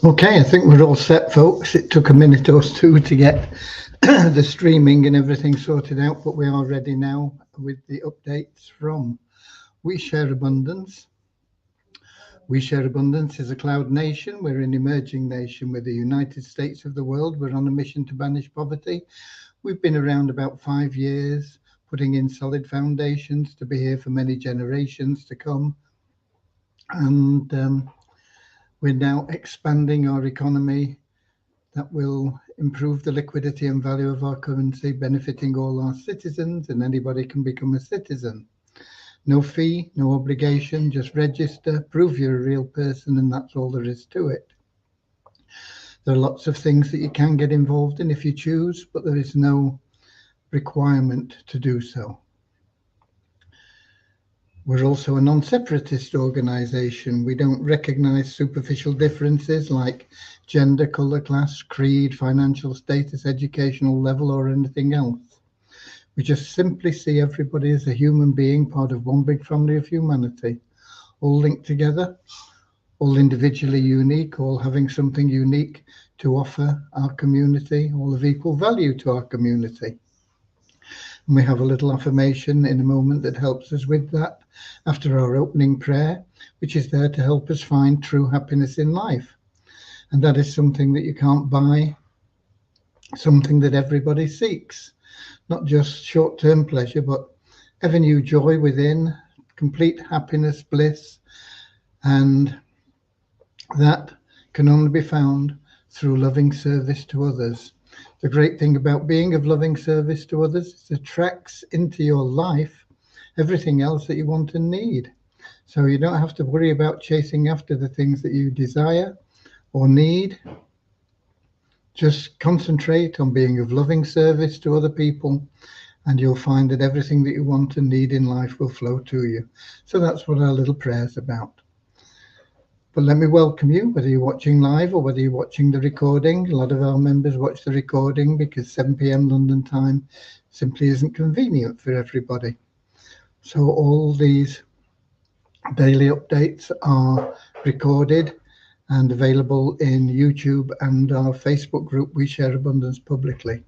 Okay, I think we're all set, folks. It took a minute or two to get the streaming and everything sorted out, but we are ready now with the updates from We Share Abundance. We Share Abundance is a cloud nation. We're an emerging nation. We're the United States of the world. We're on a mission to banish poverty. We've been around about 5 years, putting in solid foundations to be here for many generations to come. And we're now expanding our economy that will improve the liquidity and value of our currency, benefiting all our citizens, and anybody can become a citizen. No fee, no obligation, just register, prove you're a real person, and that's all there is to it. There are lots of things that you can get involved in if you choose, but there is no requirement to do so. We're also a non-separatist organisation. We don't recognise superficial differences like gender, colour, class, creed, financial status, educational level, or anything else. We just simply see everybody as a human being, part of one big family of humanity, all linked together, all individually unique, all having something unique to offer our community, all of equal value to our community. And we have a little affirmation in a moment that helps us with that after our opening prayer, which is there to help us find true happiness in life. And that is something that you can't buy, something that everybody seeks, not just short-term pleasure, but ever new joy within, complete happiness, bliss, and that can only be found through loving service to others. The great thing about being of loving service to others is it attracts into your life everything else that you want and need. So you don't have to worry about chasing after the things that you desire or need. Just concentrate on being of loving service to other people, and you'll find that everything that you want and need in life will flow to you. So that's what our little prayer is about. But let me welcome you, whether you're watching live or whether you're watching the recording. A lot of our members watch the recording because 7 p.m. London time simply isn't convenient for everybody. So all these daily updates are recorded and available in YouTube and our Facebook group, We Share Abundance, publicly.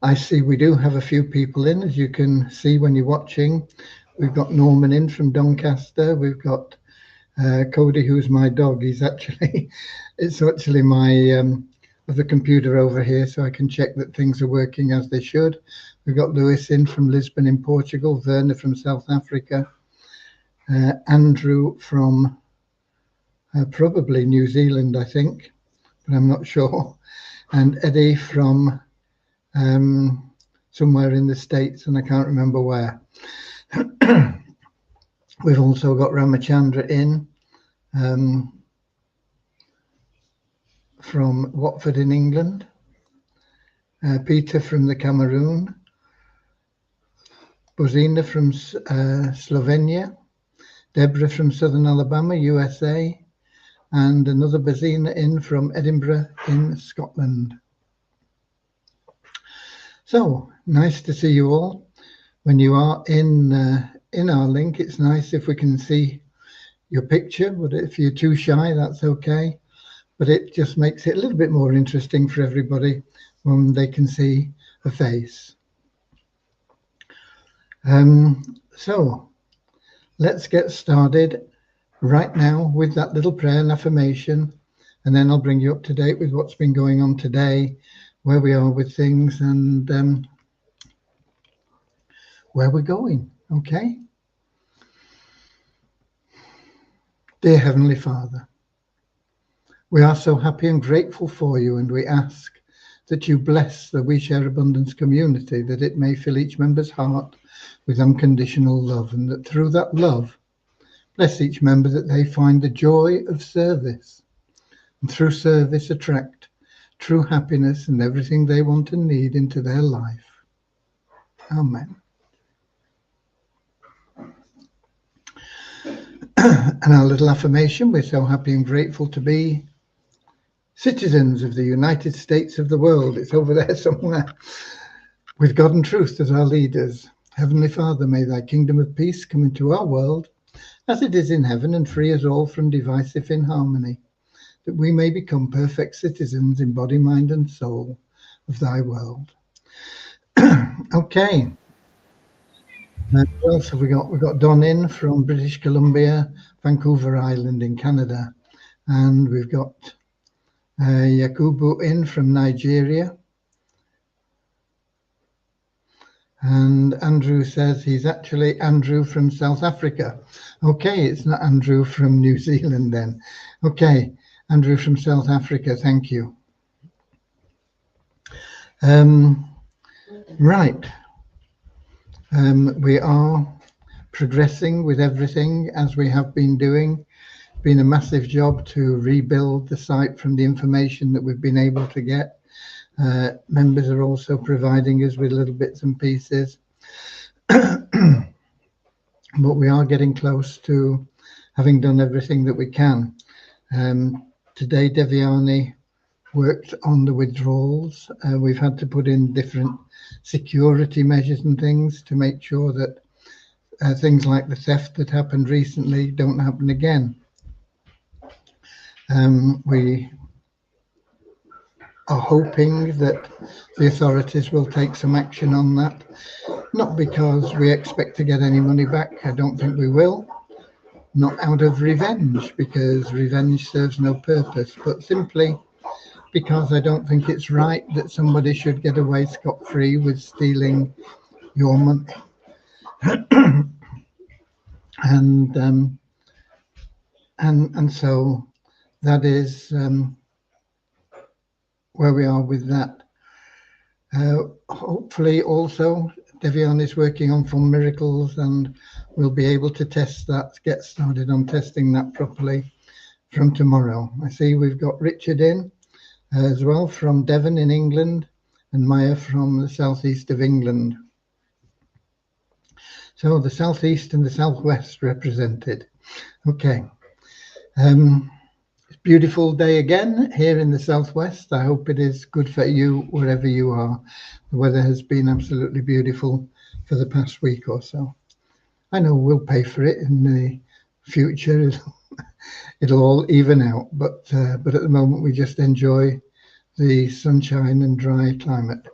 I see we do have a few people in, as you can see when you're watching. We've got Norman in from Doncaster. We've got Cody, who's my dog. It's actually my other computer over here, so I can check that things are working as they should. We've got Lewis in from Lisbon in Portugal, Werner from South Africa, Andrew from probably New Zealand, I think, but I'm not sure, and Eddie from somewhere in the States, and I can't remember where. We've also got Ramachandra in from Watford in England, Peter from the Cameroon, Bozina from Slovenia, Deborah from Southern Alabama, USA, and another Bozina in from Edinburgh in Scotland. So nice to see you all. When you are in our link, it's nice if we can see your picture, but if you're too shy, that's okay. But it just makes it a little bit more interesting for everybody when they can see a face. So let's get started right now with that little prayer and affirmation, and then I'll bring you up to date with what's been going on today, where we are with things, and where we're going. Okay? Dear Heavenly Father, we are so happy and grateful for you, and we ask that you bless the We Share Abundance community, that it may fill each member's heart with unconditional love, and that through that love, bless each member that they find the joy of service, and through service attract true happiness and everything they want and need into their life. Amen. And our little affirmation, we're so happy and grateful to be citizens of the United States of the world. It's over there somewhere. With God and truth as our leaders. Heavenly Father, may thy kingdom of peace come into our world as it is in heaven, and free us all from divisive inharmony, that we may become perfect citizens in body, mind, and soul of thy world. Okay. What else have we got? We've got Don in from British Columbia, Vancouver Island in Canada. And we've got Yakubu in from Nigeria. And Andrew says he's actually Andrew from South Africa. Okay, it's not Andrew from New Zealand then. Okay, Andrew from South Africa, thank you. Right. We are progressing with everything as we have been doing. Been a massive job to rebuild the site from the information that we've been able to get. Members are also providing us with little bits and pieces. But we are getting close to having done everything that we can. Today, Devyani worked on the withdrawals. We've had to put in different security measures and things to make sure that things like the theft that happened recently don't happen again. We are hoping that the authorities will take some action on that, not because we expect to get any money back. I don't think we will, not out of revenge, because revenge serves no purpose, but simply because I don't think it's right that somebody should get away scot-free with stealing your money. And so that is where we are with that. Hopefully also Devion is working on Full Miracles, and we'll be able to test that, get started on testing that properly from tomorrow. I see we've got Richard in as well from Devon in England, and Maya from the southeast of England. So the southeast and the southwest represented. Okay. It's a beautiful day again here in the southwest. I hope it is good for you wherever you are. The weather has been absolutely beautiful for the past week or so. I know we'll pay for it in the future. It'll all even out, but at the moment we just enjoy the sunshine and dry climate.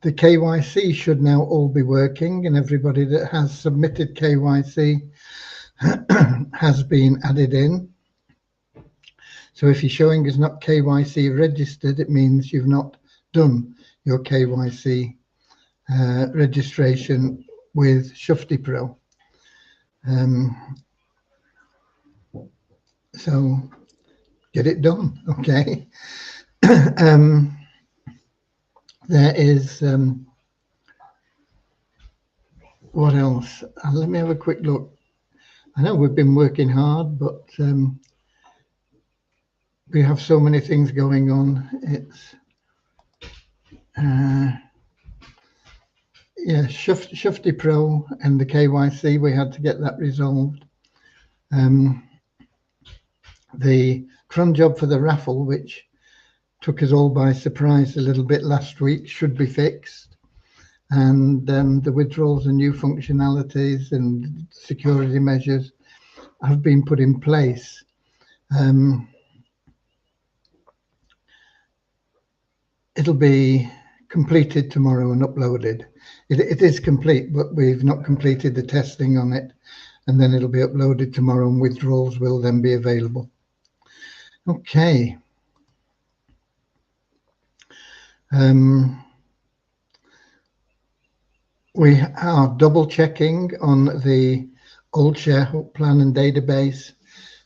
The KYC should now all be working, and everybody that has submitted KYC has been added in. So if you're showing is not KYC registered, it means you've not done your KYC registration with Shufti Pro. So get it done, okay? There is, what else? Let me have a quick look. I know we've been working hard, but we have so many things going on. It's, yeah, Shufti Pro and the KYC, we had to get that resolved. The cron job for the raffle, which took us all by surprise a little bit last week, should be fixed. And the withdrawals and new functionalities and security measures have been put in place. It'll be completed tomorrow and uploaded. It is complete, but we've not completed the testing on it, and then it'll be uploaded tomorrow, and withdrawals will then be available. Okay. We are double checking on the old share plan and database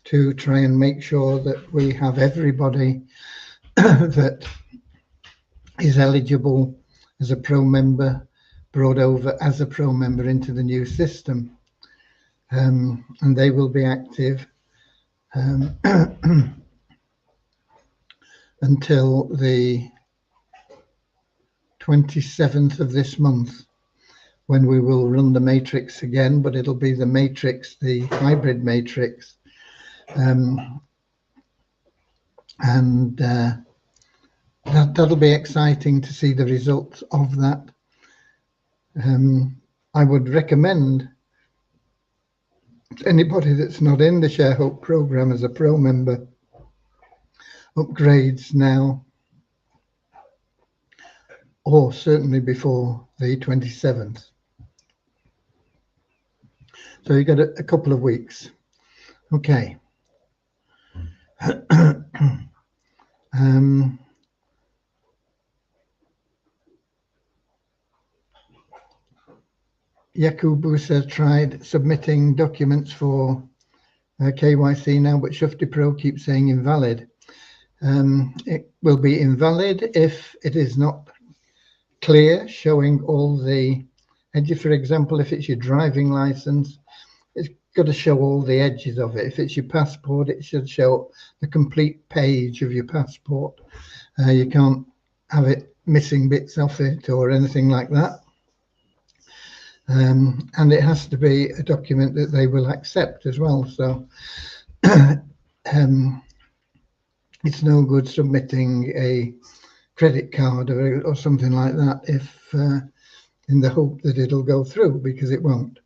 to try and make sure that we have everybody that is eligible as a pro member brought over as a pro member into the new system. And they will be active until the 27th of this month, when we will run the matrix again, but it'll be the matrix, the hybrid matrix. That'll be exciting to see the results of that. I would recommend anybody that's not in the ShareHope program as a pro member upgrades now, or certainly before the 27th. So you got a couple of weeks. Okay. Yakubu says tried submitting documents for KYC now, but Shufti Pro keeps saying invalid. It will be invalid if it is not clear, showing all the edges. For example, if it's your driving license, it's got to show all the edges of it. If it's your passport, it should show the complete page of your passport. You can't have it missing bits off it or anything like that. And it has to be a document that they will accept as well. So it's no good submitting a credit card or something like that if in the hope that it'll go through, because it won't.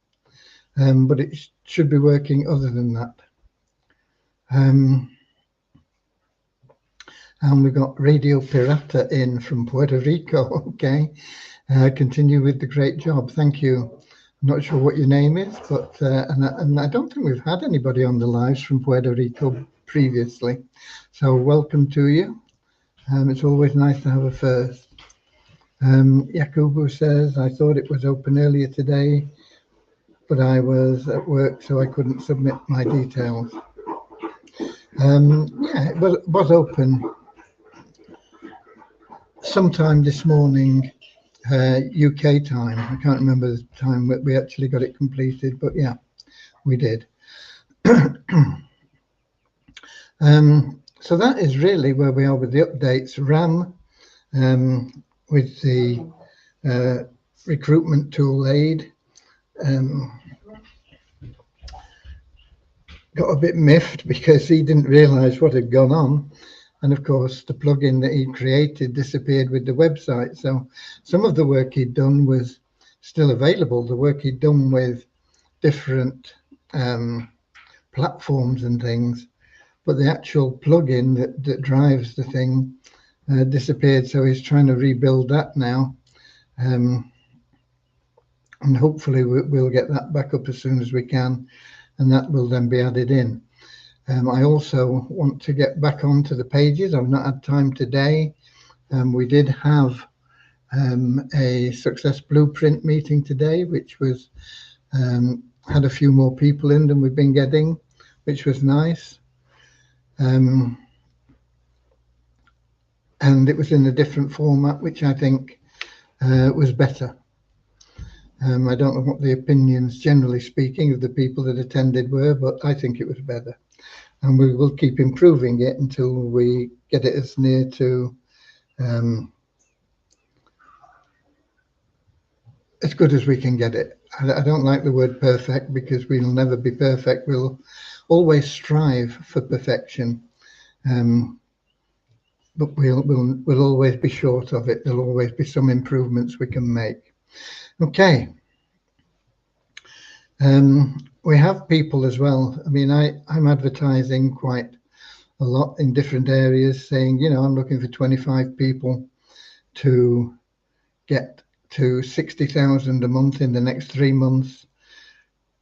But it should be working other than that. And we've got Radio Pirata in from Puerto Rico. Okay. Continue with the great job. Thank you. I'm not sure what your name is, but and I don't think we've had anybody on the lives from Puerto Rico previously. So welcome to you. It's always nice to have a first. Yakubu says, I thought it was open earlier today, but I was at work, so I couldn't submit my details. Yeah, it was open sometime this morning. UK time. I can't remember the time that we actually got it completed, but yeah, we did. So that is really where we are with the updates. RAM with the recruitment tool aid got a bit miffed because he didn't realize what had gone on. And of course, the plugin that he created disappeared with the website. So some of the work he'd done was still available, the work he'd done with different platforms and things, but the actual plugin that drives the thing disappeared. So he's trying to rebuild that now. And hopefully we'll get that back up as soon as we can, and that will then be added in. I also want to get back onto the pages. I've not had time today. We did have a Success Blueprint meeting today, which was had a few more people in than we've been getting, which was nice. And it was in a different format, which I think was better. I don't know what the opinions, generally speaking, of the people that attended were, but I think it was better. And we will keep improving it until we get it as near to as good as we can get it. I don't like the word perfect because we'll never be perfect. We'll always strive for perfection, but we'll always be short of it. There'll always be some improvements we can make. Okay. We have people as well. I mean, I'm advertising quite a lot in different areas saying, you know, I'm looking for 25 people to get to 60,000 a month in the next 3 months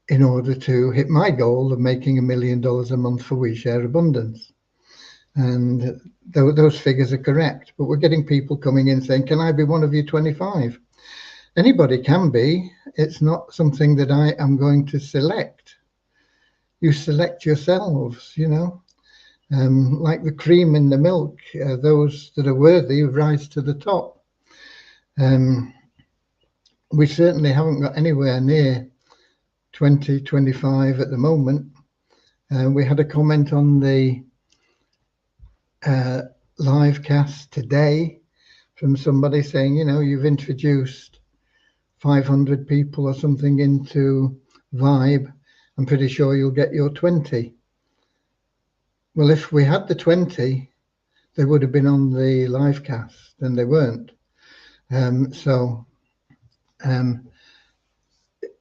in order to hit my goal of making $1 million a month for WeShare Abundance. And those figures are correct, but we're getting people coming in saying, can I be one of you 25? Anybody can be. It's not something that I am going to select. You select yourselves, you know, like the cream in the milk. Those that are worthy rise to the top. We certainly haven't got anywhere near 20, 25 at the moment. We had a comment on the live cast today from somebody saying, you know, you've introduced 500 people or something into Vibe. I'm pretty sure you'll get your 20. Well, if we had the 20, they would have been on the live cast, and they weren't.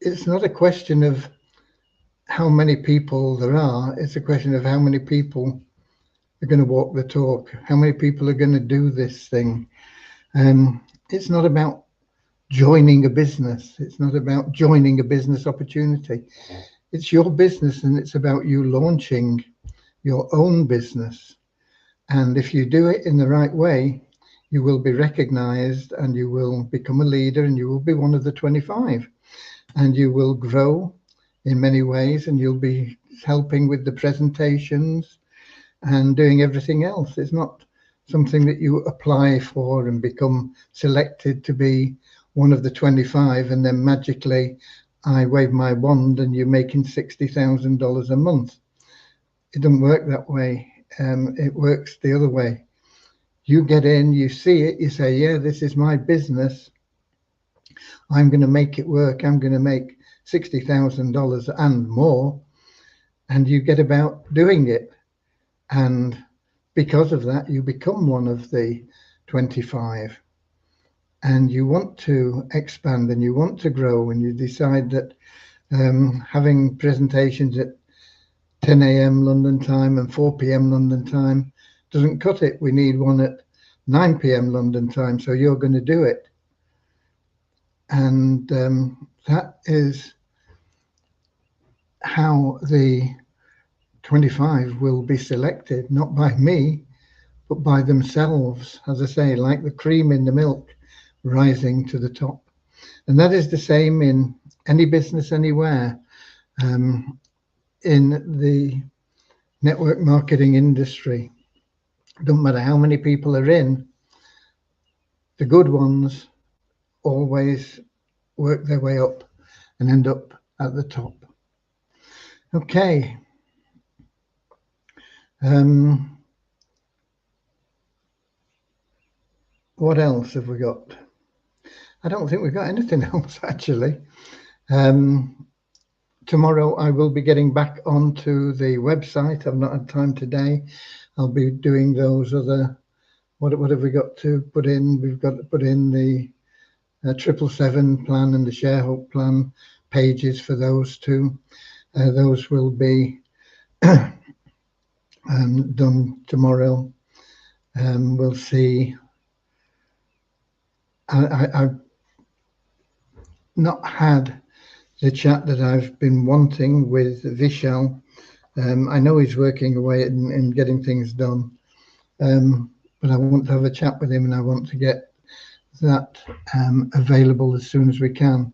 it's not a question of how many people there are. It's a question of how many people are going to walk the talk, how many people are going to do this thing. It's not about joining a business. It's not about joining a business opportunity. It's your business, and it's about you launching your own business. And if you do it in the right way, you will be recognized, and you will become a leader, and you will be one of the 25, and you will grow in many ways, and you'll be helping with the presentations and doing everything else. It's not something that you apply for and become selected to be one of the 25, and then magically I wave my wand and you're making $60,000 a month. It doesn't work that way. It works the other way. You get in, you see it, you say, yeah, this is my business. I'm going to make it work. I'm going to make $60,000 and more. And you get about doing it. And because of that, you become one of the 25. And you want to expand, and you want to grow, and you decide that having presentations at 10 a.m. London time and 4 p.m. London time doesn't cut it. We need one at 9 p.m. London time, so you're going to do it. And that is how the 25 will be selected, not by me, but by themselves, as I say, like the cream in the milk, rising to the top. And that is the same in any business anywhere. In the network marketing industry, don't matter how many people are in, the good ones always work their way up and end up at the top. Okay. What else have we got? I don't think we've got anything else, actually. Tomorrow I will be getting back onto the website. I've not had time today. I'll be doing those other, what have we got to put in? We've got to put in the 777 plan and the Sharehope plan pages for those two. Those will be done tomorrow. We'll see. I've not had the chat that I've been wanting with Vishal. I know he's working away in getting things done, but I want to have a chat with him, and I want to get that available as soon as we can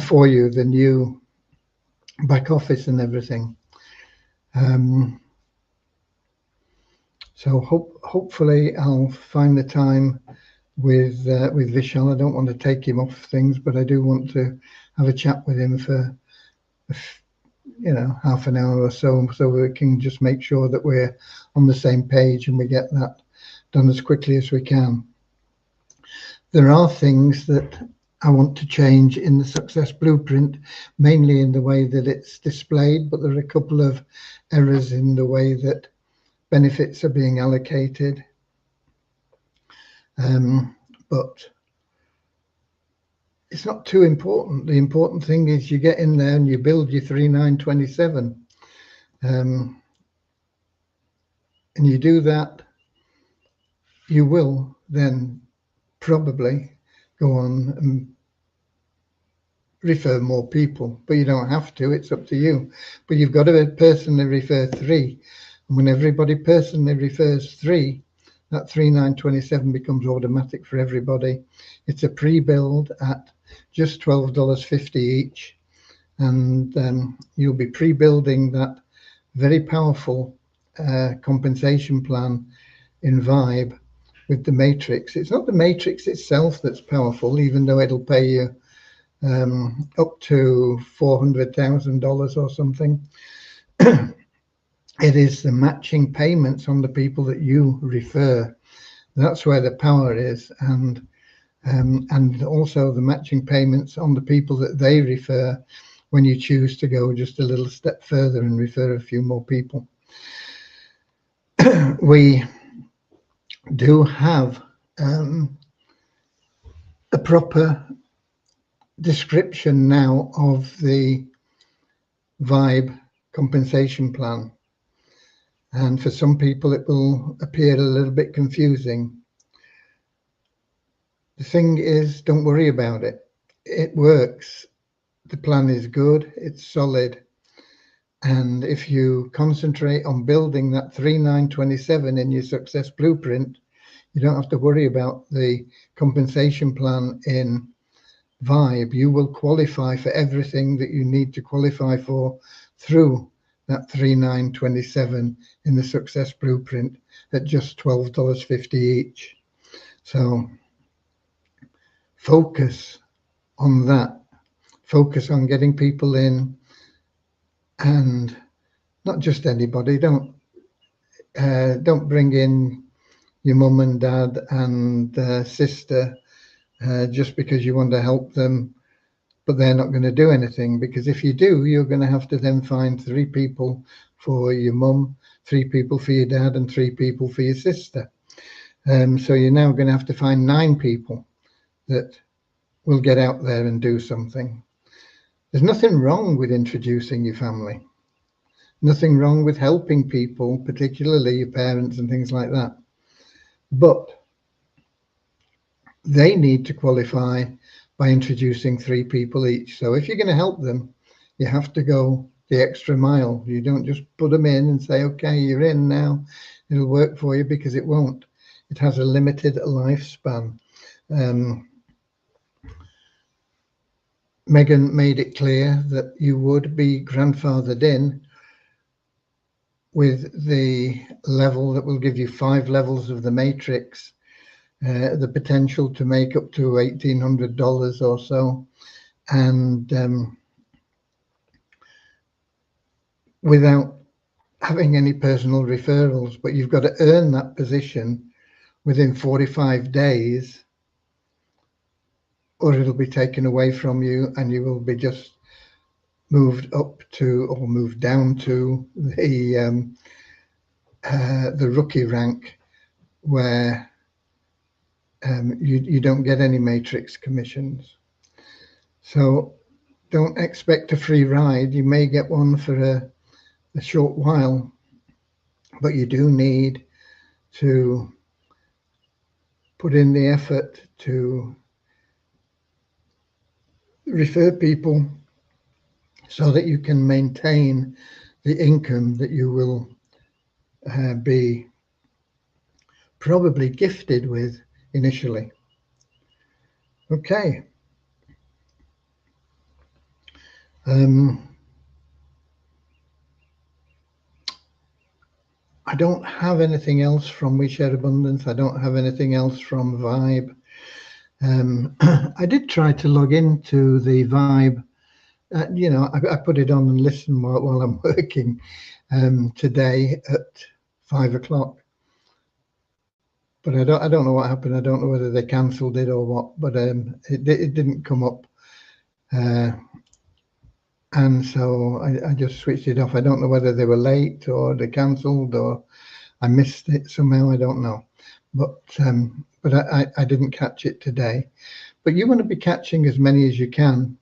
for you, the new back office and everything. So hopefully I'll find the time with Vishal. I don't want to take him off things, but I do want to have a chat with him for half an hour or so we can just make sure that we're on the same page and we get that done as quickly as we can. There are things that I want to change in the Success Blueprint, mainly in the way that it's displayed, but there are a couple of errors in the way that benefits are being allocated. But it's not too important. The important thing is you get in there and you build your 3927, and you do that, you will then probably go on and refer more people, but you don't have to. It's up to you. But you've got to personally refer 3, and when everybody personally refers 3, that 3927 becomes automatic for everybody. It's a pre-build at just $12.50 each, and you'll be pre-building that very powerful compensation plan in Vibe with the matrix. It's not the matrix itself that's powerful, even though it'll pay you up to $400,000 or something. It is the matching payments on the people that you refer. That's where the power is, and also the matching payments on the people that they refer when you choose to go just a little step further and refer a few more people. We do have a proper description now of the Vibe compensation plan. And for some people, it will appear a little bit confusing. The thing is, don't worry about it. It works. The plan is good. It's solid. And if you concentrate on building that 3927 in your success blueprint, you don't have to worry about the compensation plan in Vibe. You will qualify for everything that you need to qualify for through that 3927 in the success blueprint at just $12.50 each. So focus on that. Focus on getting people in, and not just anybody. Don't bring in your mum and dad and sister just because you want to help them, but they're not going to do anything. Because if you do, you're going to have to then find 3 people for your mum, 3 people for your dad, and 3 people for your sister. So you're now going to have to find 9 people that will get out there and do something. There's nothing wrong with introducing your family. Nothing wrong with helping people, particularly your parents and things like that. But they need to qualify by introducing 3 people each. So if you're going to help them, you have to go the extra mile. You don't just put them in and say, okay, you're in now, it'll work for you, because it won't. It has a limited lifespan. Megan made it clear that you would be grandfathered in with the level that will give you 5 levels of the matrix, the potential to make up to $1,800 or so, and without having any personal referrals. But you've got to earn that position within 45 days, or it'll be taken away from you, and you will be just moved up to, or moved down to, the rookie rank, where you don't get any matrix commissions. So don't expect a free ride. You may get one for a short while, but you do need to put in the effort to refer people so that you can maintain the income that you will be probably gifted with initially. Okay. I don't have anything else from We Share Abundance. I don't have anything else from Vibe. I did try to log into the Vibe. I put it on and listen while I'm working today at 5 o'clock. But I don't know what happened. I don't know whether they cancelled it or what. But it didn't come up, and so I just switched it off. I don't know whether they were late or they cancelled or I missed it somehow. I don't know. But I didn't catch it today. But you want to be catching as many as you can.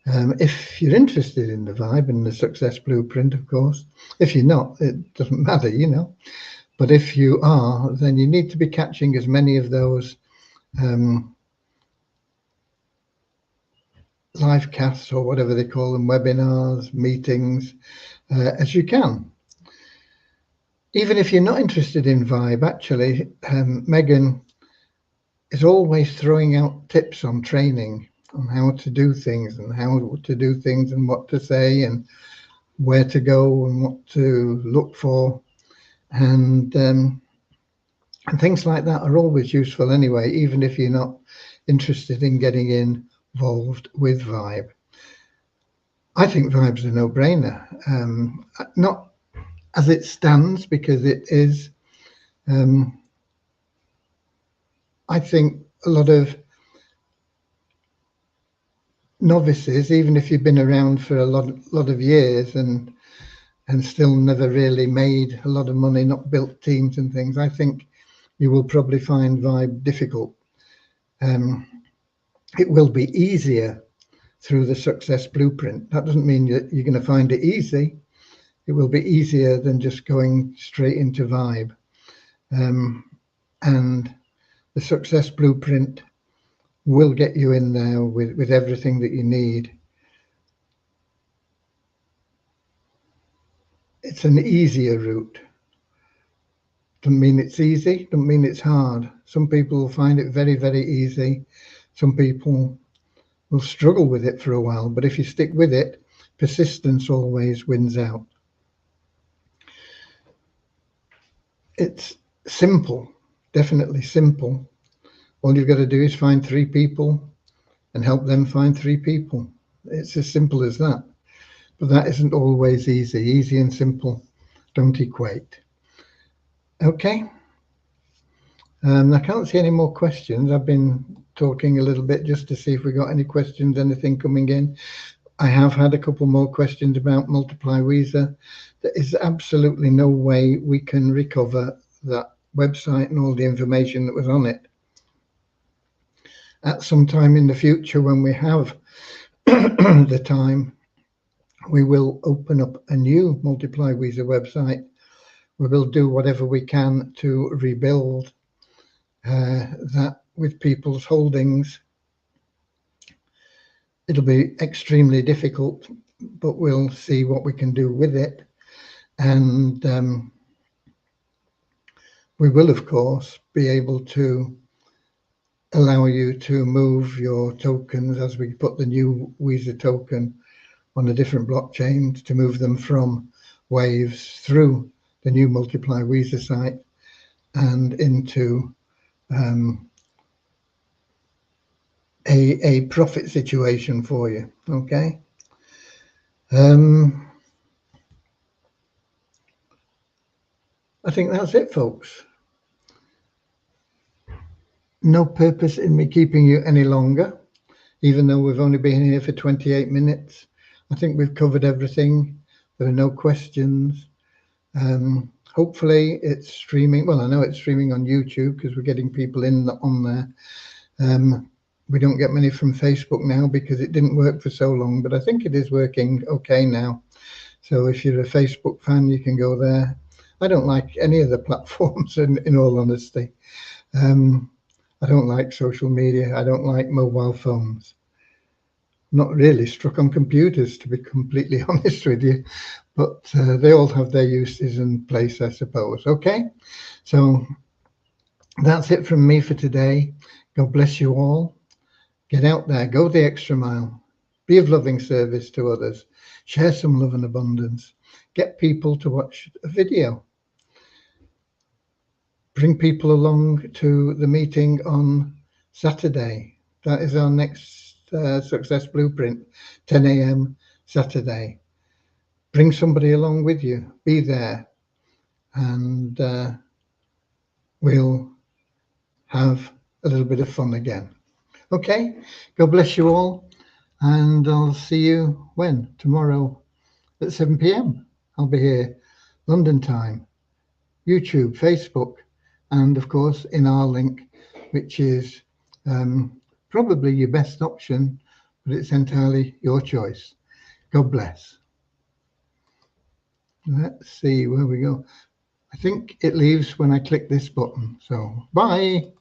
If you're interested in the Vibe and the Success Blueprint, of course. If you're not, it doesn't matter, But if you are, then you need to be catching as many of those live casts, or whatever they call them, webinars, meetings, as you can. Even if you're not interested in Vibe, actually, Megan is always throwing out tips on training, on how to do things and what to say and where to go and what to look for. And things like that are always useful anyway, even if you're not interested in getting involved with Vibe. I think Vibe's a no-brainer. Not as it stands, because it is, I think a lot of novices, even if you've been around for a lot of years and still never really made a lot of money, not built teams and things, I think you will probably find Vibe difficult. It will be easier through the Success Blueprint. That doesn't mean that you're going to find it easy. It will be easier than just going straight into Vibe. And the Success Blueprint will get you in there with everything that you need. It's an easier route. Doesn't mean it's easy, doesn't mean it's hard. Some people will find it very, very easy. Some people will struggle with it for a while, but if you stick with it, persistence always wins out. It's simple, definitely simple. All you've got to do is find 3 people and help them find 3 people. It's as simple as that. But that isn't always easy. Easy and simple don't equate. Okay. I can't see any more questions. I've been talking a little bit just to see if we got any questions, anything coming in. I have had a couple more questions about Multiply Weezer. There is absolutely no way we can recover that website and all the information that was on it. At some time in the future, when we have the time, we will open up a new Multiply Weezer website. We will do whatever we can to rebuild that with people's holdings. It'll be extremely difficult, but we'll see what we can do with it. And we will, of course, be able to allow you to move your tokens as we put the new Weezer token on a different blockchain, to move them from Waves through the new Multiply Weezer site and into a profit situation for you. Okay. I think that's it, folks. No purpose in me keeping you any longer, even though we've only been here for 28 minutes. I think we've covered everything. There are no questions. Hopefully it's streaming. Well, I know it's streaming on YouTube because we're getting people on there. We don't get many from Facebook now because it didn't work for so long, but I think it is working okay now. So if you're a Facebook fan, you can go there. I don't like any of the platforms, in all honesty. I don't like social media. I don't like mobile phones. Not really struck on computers, to be completely honest with you, but they all have their uses and place, I suppose. Okay, so that's it from me for today. God bless you all. Get out there, go the extra mile, be of loving service to others, share some love and abundance, get people to watch a video, bring people along to the meeting on Saturday. That is our next Success Blueprint, 10 a.m. Saturday. Bring somebody along with you, be there, and we'll have a little bit of fun again. Okay, God bless you all, and I'll see you tomorrow at 7 p.m. I'll be here, London time, YouTube, Facebook, and of course in our link, which is probably your best option, but it's entirely your choice. God bless. Let's see where we go. I think it leaves when I click this button. So bye.